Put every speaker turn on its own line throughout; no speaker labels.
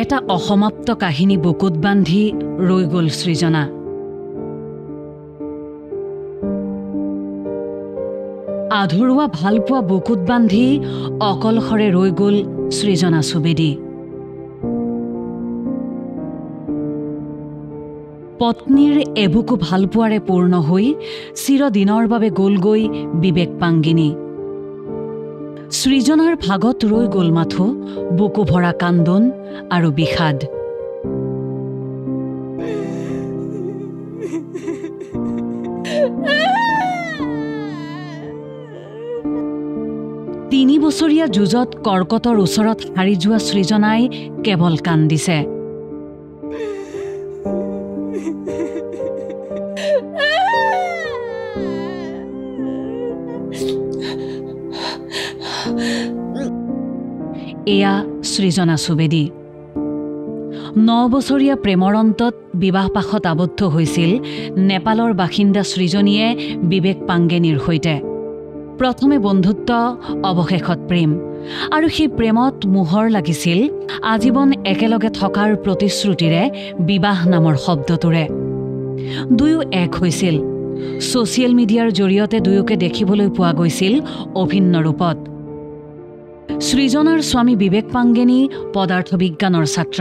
এটা অসমাপ্ত কাহিনী বুকুত বান্ধি ৰৈ গ'ল সৃজনা। আধৰুৱা ভালপোৱা বুকুত বান্ধি অকলশৰে ৰৈ গ'ল সৃজনা সুবেদী। পত্নীৰ এবুকু ভালপোৱাৰে পূৰ্ণ হৈ চিৰদিনৰ বাবে গ'লগৈ বিবেক পাঙ্গিনী। সৃজনাৰ ভাগত ৰৈ গ'ল মাথো বুকু ভৰা কান্দোন আৰু বিষাদ। তিনি বছৰীয়া যুঁজত কৰ্কটৰ ওচৰত হাৰি যোৱা সৃজনাই কেৱল কান্দিছে। এয়া সৃজনা সুবেদী। ৯ বছৰীয়া প্ৰেমৰ অন্তত বিবাহপাশত আবদ্ধ হৈছিল নেপালৰ বাসিন্দা সৃজনীয়ে বিবেক পাঙ্গিনীৰ সৈতে। প্ৰথমে বন্ধুত্ব, অৱশেষত প্ৰেম, আৰু সেই প্ৰেমত মোহৰ লাগিছিল আজীৱন একেলগে থকাৰ প্ৰতিশ্ৰুতিৰে বিবাহ নামৰ শব্দটোৰে। দুয়ো এক হৈছিল। ছ'চিয়েল মিডিয়াৰ জৰিয়তে দুয়োকে দেখিবলৈ পোৱা গৈছিল অভিন্ন ৰূপত। সৃজনাৰ স্বামী বিবেক পাঙ্গিনী পদাৰ্থ বিজ্ঞানৰ ছাত্ৰ।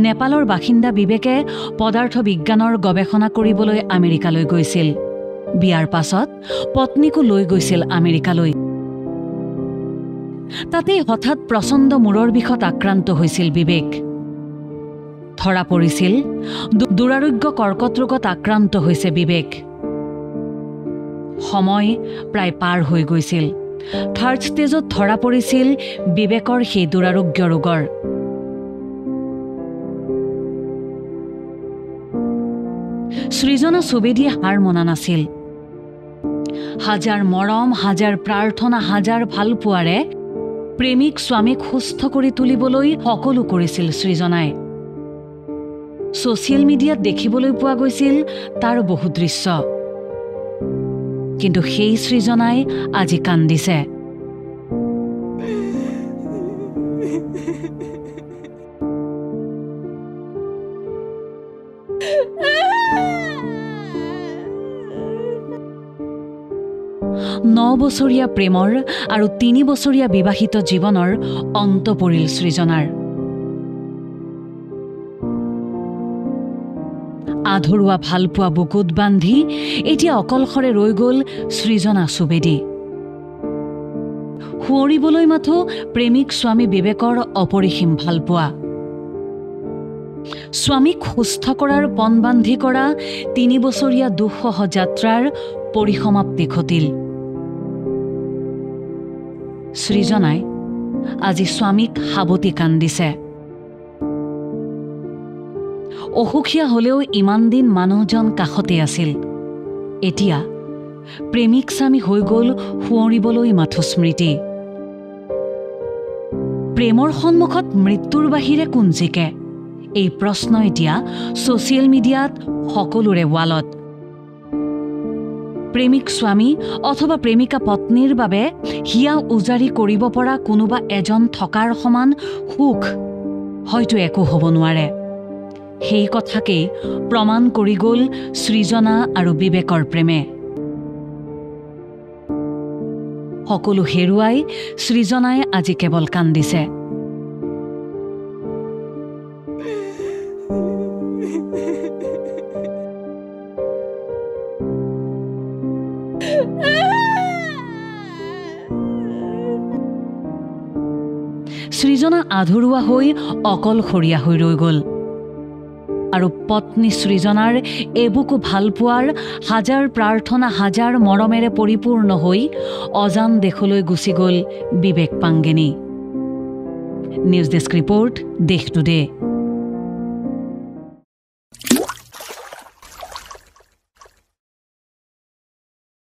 নেপালৰ বাসিন্দা বিবেকে পদাৰ্থ বিজ্ঞানৰ গৱেষণা কৰিবলৈ আমেৰিকালৈ গৈছিল। বিয়াৰ পাছত পত্নীকো লৈ গৈছিল আমেৰিকালৈ। তাতেই হঠাৎ প্ৰচণ্ড মূৰৰ বিষত আক্ৰান্ত হৈছিল বিবেক। ধৰা পৰিছিল দুৰাৰোগ্য কৰ্কট ৰোগত আক্ৰান্ত হৈছে বিবেক। সময় প্ৰায় পাৰ হৈ গৈছিল। 3rd ষ্টেজত ধৰা পৰিছিল বিবেকৰ সেই দুৰাৰোগ্য ৰোগৰ। সৃজনা সুবেদীয়ে হাৰ মনা নাছিল। হাজাৰ মৰম, হাজাৰ প্ৰাৰ্থনা, হাজাৰ ভালপোৱাৰে প্ৰেমিক স্বামীক সুস্থ কৰি তুলিবলৈ সকলো কৰিছিল সৃজনাই। ছ'চিয়েল মিডিয়াত দেখিবলৈ পোৱা গৈছিল তাৰ বহু দৃশ্য। কিন্তু সেই সৃজনাই আজি কান্দিছে। ন বছৰীয়া প্ৰেমৰ আৰু 3 বছৰীয়া বিবাহিত জীৱনৰ অন্ত পৰিল সৃজনাৰ। আধৰুৱা ভালপোৱা বুকুত বান্ধি এতিয়া অকলশৰে ৰৈ গ'ল সৃজনা সুবেদী। সুঁৱৰিবলৈ মাথো প্ৰেমিক স্বামী বিবেকৰ অপৰিসীম ভালপোৱা। স্বামীক সুস্থ কৰাৰ পণ বান্ধি কৰা 3 বছৰীয়া দুঃসহ যাত্ৰাৰ পৰিসমাপ্তি ঘটিল। সৃজনাই আজি স্বামীক সাবতি কান্দিছে। অসুখীয়া হলেও ইমান দিন মানুহজন কাষতে আছিল। এতিয়া প্ৰেমিক স্বামী হৈ গ'ল সুঁৱৰিবলৈ মাথো স্মৃতি। প্ৰেমৰ সন্মুখত মৃত্যুৰ বাহিৰে কোন জিকে? এই প্ৰশ্ন এতিয়া ছ'চিয়েল মিডিয়াত সকলোৰে ৱালত। প্ৰেমিক স্বামী অথবা প্ৰেমিকা পত্নীৰ বাবে হিয়া উজাৰি কৰিব পৰা কোনোবা এজন থকাৰ সমান সুখ হয়তো একো হ'ব নোৱাৰে। সেই কথাকেই প্ৰমাণ কৰি গ'ল সৃজনা আৰু বিবেকৰ প্ৰেমে। সকলো হেৰুৱাই সৃজনাই আজি কেৱল কান্দিছে। সৃজনা আধৰুৱা হৈ অকলশৰীয়া হৈ ৰৈ গ'ল। আৰু পত্নী সৃজনাৰ এবুকু ভালপোৱাৰ হাজাৰ প্ৰাৰ্থনা, হাজাৰ মৰমেৰে পৰিপূৰ্ণ হৈ অজান দেশলৈ গুচি গ'ল বিবেক পাঙ্গিনী। নিউজ ডেস্ক ৰিপৰ্ট, দেশ টুডে।